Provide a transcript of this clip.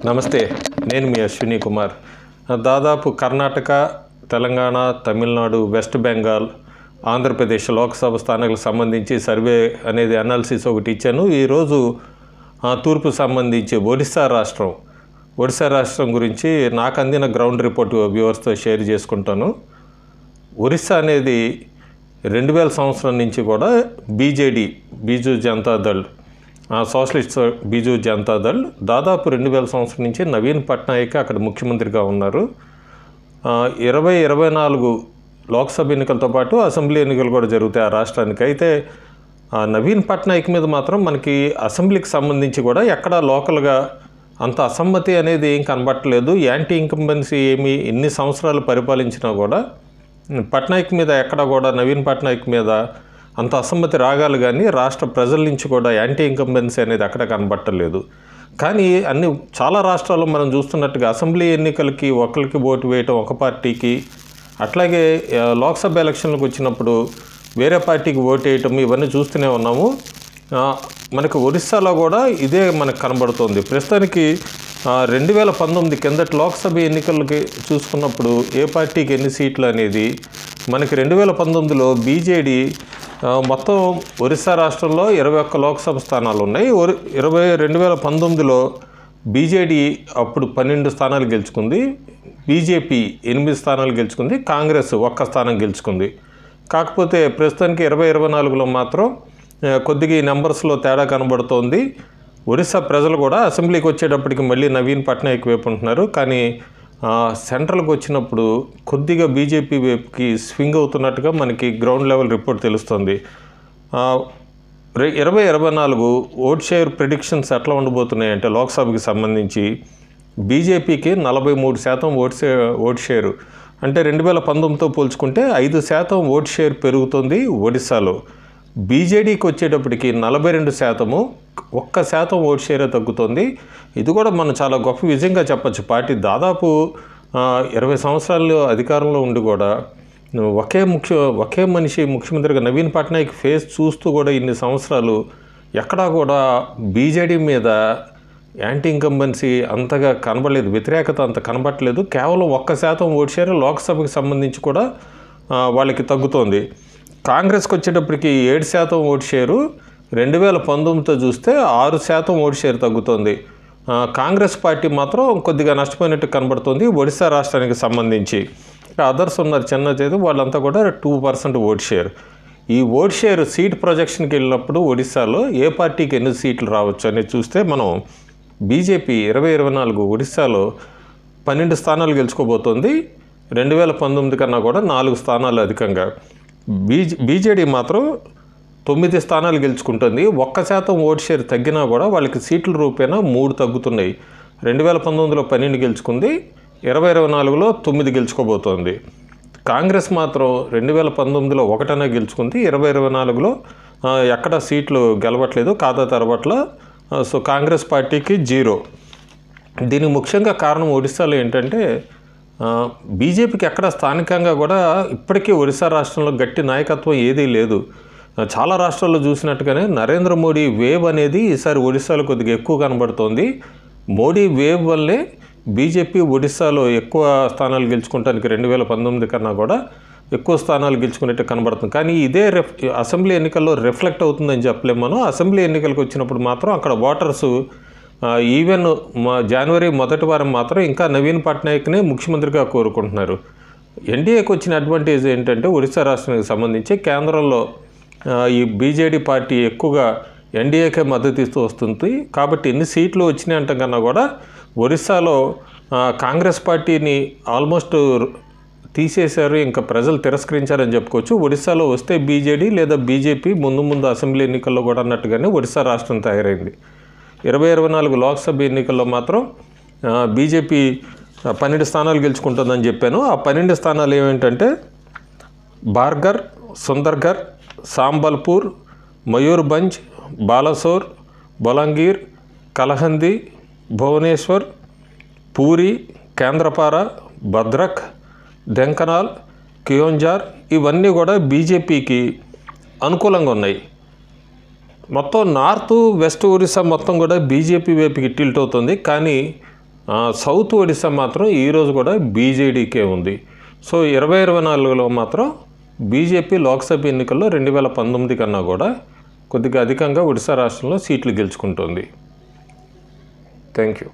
నమస్తే, నేను మీ అశ్విని కుమార్. దాదాపు కర్ణాటక, తెలంగాణ, తమిళనాడు, వెస్ట్ బెంగాల్, ఆంధ్రప్రదేశ్ లోక్సభ స్థానాలకు సంబంధించి సర్వే అనేది అనాలిసిస్ ఒకటి ఇచ్చాను. ఈరోజు తూర్పు సంబంధించి ఒడిశా రాష్ట్రం గురించి నాకు అందిన గ్రౌండ్ రిపోర్ట్ వ్యూవర్స్తో షేర్ చేసుకుంటాను. ఒరిస్సా అనేది 2000 సంవత్సరం నుంచి కూడా బీజూ జనతా దళ్, సోషలిస్ట్ బీజూ జనతా దళ్ దాదాపు 2000 సంవత్సరం నుంచి నవీన్ పట్నాయక్ అక్కడ ముఖ్యమంత్రిగా ఉన్నారు. 2024 లోక్సభ ఎన్నికలతో పాటు అసెంబ్లీ ఎన్నికలు కూడా జరుగుతాయి ఆ రాష్ట్రానికి. అయితే నవీన్ పట్నాయక్ మీద మాత్రం మనకి అసెంబ్లీకి సంబంధించి కూడా ఎక్కడ లోకల్గా అంత అసమ్మతి అనేది ఏం కనబట్టలేదు. యాంటీ ఇంకంబెన్సీ ఏమి ఎన్ని సంవత్సరాలు పరిపాలించినా కూడా పట్నాయక్ మీద ఎక్కడ కూడా నవీన్ పట్నాయక్ మీద అంత అసమ్మతి రాగాలు కానీ రాష్ట్ర ప్రజల నుంచి కూడా యాంటీ ఇంకంబెన్సీ అనేది అక్కడ కనబట్టలేదు. కానీ చాలా రాష్ట్రాల్లో మనం చూస్తున్నట్టుగా అసెంబ్లీ ఎన్నికలకి ఒకరికి ఓటు వేయటం ఒక పార్టీకి, అట్లాగే లోక్సభ ఎలక్షన్లకు వచ్చినప్పుడు వేరే పార్టీకి ఓటు వేయటం ఇవన్నీ చూస్తూనే ఉన్నాము. మనకు ఒరిస్సాలో కూడా ఇదే మనకు కనబడుతోంది. ప్రస్తుతానికి 2019 కిందటి లోక్సభ ఎన్నికలకి చూసుకున్నప్పుడు ఏ పార్టీకి ఎన్ని సీట్లు అనేది మనకి 2019లో బీజేడీ మొత్తం ఒరిస్సా రాష్ట్రంలో 21 లోక్సభ స్థానాలు ఉన్నాయి. 2019లో బీజేడీ అప్పుడు 12 స్థానాలు గెలుచుకుంది, బీజేపీ 8 స్థానాలు గెలుచుకుంది, కాంగ్రెస్ 1 స్థానం గెలుచుకుంది. కాకపోతే ప్రస్తుతానికి 2024లో మాత్రం కొద్దిగా ఈ నెంబర్స్లో తేడా కనబడుతోంది. ఒరిస్సా ప్రజలు కూడా అసెంబ్లీకి వచ్చేటప్పటికి మళ్ళీ నవీన్ పట్నాయక్ వైపు ఉంటున్నారు. కానీ సెంట్రల్కి వచ్చినప్పుడు కొద్దిగా బీజేపీ వైపుకి స్వింగ్ అవుతున్నట్టుగా మనకి గ్రౌండ్ లెవెల్ రిపోర్ట్ తెలుస్తుంది. 2024 ఓట్ షేర్ ప్రిడిక్షన్స్ ఎట్లా ఉండబోతున్నాయంటే లోక్సభకి సంబంధించి బీజేపీకి 43% ఓట్ షేరు, అంటే 2019తో పోల్చుకుంటే 5% ఓట్ షేర్ పెరుగుతుంది ఒడిశాలో. బీజేడీకి వచ్చేటప్పటికి 42%, 1% ఓట్ షేరే తగ్గుతుంది. ఇది కూడా మనం చాలా గొప్ప విజయంగా చెప్పచ్చు. పార్టీ దాదాపు 20 సంవత్సరాలు అధికారంలో ఉండి కూడా ఒకే మనిషి ముఖ్యమంత్రిగా నవీన్ పట్నాయక్ ఫేస్ చూస్తూ కూడా ఇన్ని సంవత్సరాలు ఎక్కడా కూడా బీజేడీ మీద యాంటీ ఇంకంబెన్సీ అంతగా కనబడలేదు, వ్యతిరేకత అంత కనబడలేదు. కేవలం 1% ఓట్ షేర్ లోక్సభకి సంబంధించి కూడా వాళ్ళకి తగ్గుతోంది. కాంగ్రెస్కి వచ్చేటప్పటికి 7% ఓట్ షేరు, 2019తో చూస్తే 6% ఓట్ షేర్ తగ్గుతుంది. కాంగ్రెస్ పార్టీ మాత్రం కొద్దిగా నష్టపోయినట్టు కనబడుతుంది ఒడిశా రాష్ట్రానికి సంబంధించి. అదర్స్ ఉన్నారు చిన్న చేతి, వాళ్ళంతా కూడా 2% ఓట్ షేర్. ఈ ఓట్ షేర్ సీట్ ప్రొజెక్షన్కి వెళ్ళినప్పుడు ఒడిశాలో ఏ పార్టీకి ఎన్ని సీట్లు రావచ్చు అనేది చూస్తే మనం బీజేపీ 2024 ఒడిశాలో 12 స్థానాలు గెలుచుకోబోతోంది. 2019 కన్నా కూడా 4 స్థానాలు అధికంగా. బీజేడీ మాత్రం 9 స్థానాలు గెలుచుకుంటుంది. 1% ఓట్ షేర్ తగ్గినా కూడా వాళ్ళకి సీట్ల రూపేణా 3 తగ్గుతున్నాయి. 2019లో 12 గెలుచుకుంది, 2024లో 9 గెలుచుకోబోతోంది. కాంగ్రెస్ మాత్రం 2019లో 1 గెలుచుకుంది, 2024లో ఎక్కడ సీట్లు గెలవట్లేదు, ఖాతా తెరవట్ల. సో కాంగ్రెస్ పార్టీకి 0. దీనికి ముఖ్యంగా కారణం ఒడిశాలో ఏంటంటే బీజేపీకి ఎక్కడ స్థానికంగా కూడా ఇప్పటికీ ఒరిస్సా రాష్ట్రంలో గట్టి నాయకత్వం ఏదీ లేదు. చాలా రాష్ట్రాల్లో చూసినట్టుగానే నరేంద్ర మోడీ వేవ్ అనేది ఈసారి ఒడిశాలో కొద్దిగా ఎక్కువ కనబడుతోంది. మోడీ వేవ్ వల్లే బీజేపీ ఒడిశాలో ఎక్కువ స్థానాలు గెలుచుకోవడానికి 2019 కన్నా కూడా ఎక్కువ స్థానాలు గెలుచుకునేట్టు కనబడుతుంది. కానీ ఇదే అసెంబ్లీ ఎన్నికల్లో రిఫ్లెక్ట్ అవుతుందని చెప్పలేము మనం. అసెంబ్లీ ఎన్నికలకు వచ్చినప్పుడు మాత్రం అక్కడ ఓటర్సు ఈవెన్ జనవరి మొదటి వారం మాత్రం ఇంకా నవీన్ పట్నాయక్నే ముఖ్యమంత్రిగా కోరుకుంటున్నారు. ఎన్డీఏకి వచ్చిన అడ్వాంటేజ్ ఏంటంటే ఒరిస్సా రాష్ట్రానికి సంబంధించి కేంద్రంలో ఈ బీజేడీ పార్టీ ఎక్కువగా ఎన్డీఏకే మద్దతు ఇస్తూ వస్తుంది. కాబట్టి ఎన్ని సీట్లు వచ్చినాయంటే కన్నా కూడా ఒరిస్సాలో కాంగ్రెస్ పార్టీని ఆల్మోస్ట్ తీసేశారు, ఇంకా ప్రజలు తిరస్కరించారని చెప్పుకోవచ్చు. ఒడిశాలో వస్తే బీజేడీ లేదా బీజేపీ ముందు అసెంబ్లీ ఎన్నికల్లో కూడా అన్నట్టుగానే ఒడిశా రాష్ట్రం తయారైంది. 2024 లోక్సభ ఎన్నికల్లో మాత్రం బీజేపీ 12 స్థానాలు గెలుచుకుంటుందని చెప్పాను. ఆ 12 స్థానాలు ఏమిటంటే బార్గర్, సుందర్గర్, సాంబల్పూర్, మయూర్భంజ్, బాలసోర్, బొలంగీర్, కలహంది, భువనేశ్వర్, పూరి, కేంద్రపార, భద్రక్, ఢెంకనాల్, కియోంజార్ ఇవన్నీ కూడా బీజేపీకి అనుకూలంగా ఉన్నాయి. మొత్తం నార్త్ వెస్ట్ ఒరిస్సా మొత్తం కూడా బీజేపీ వైపుకి టిల్ట్ అవుతుంది. కానీ సౌత్ ఒడిశా మాత్రం ఈరోజు కూడా బీజేడీకే ఉంది. సో 2024లో మాత్రం బీజేపీ లోక్సభ ఎన్నికల్లో 2019 కన్నా కూడా కొద్దిగా అధికంగా ఒడిశా రాష్ట్రంలో సీట్లు గెలుచుకుంటుంది. Thank you.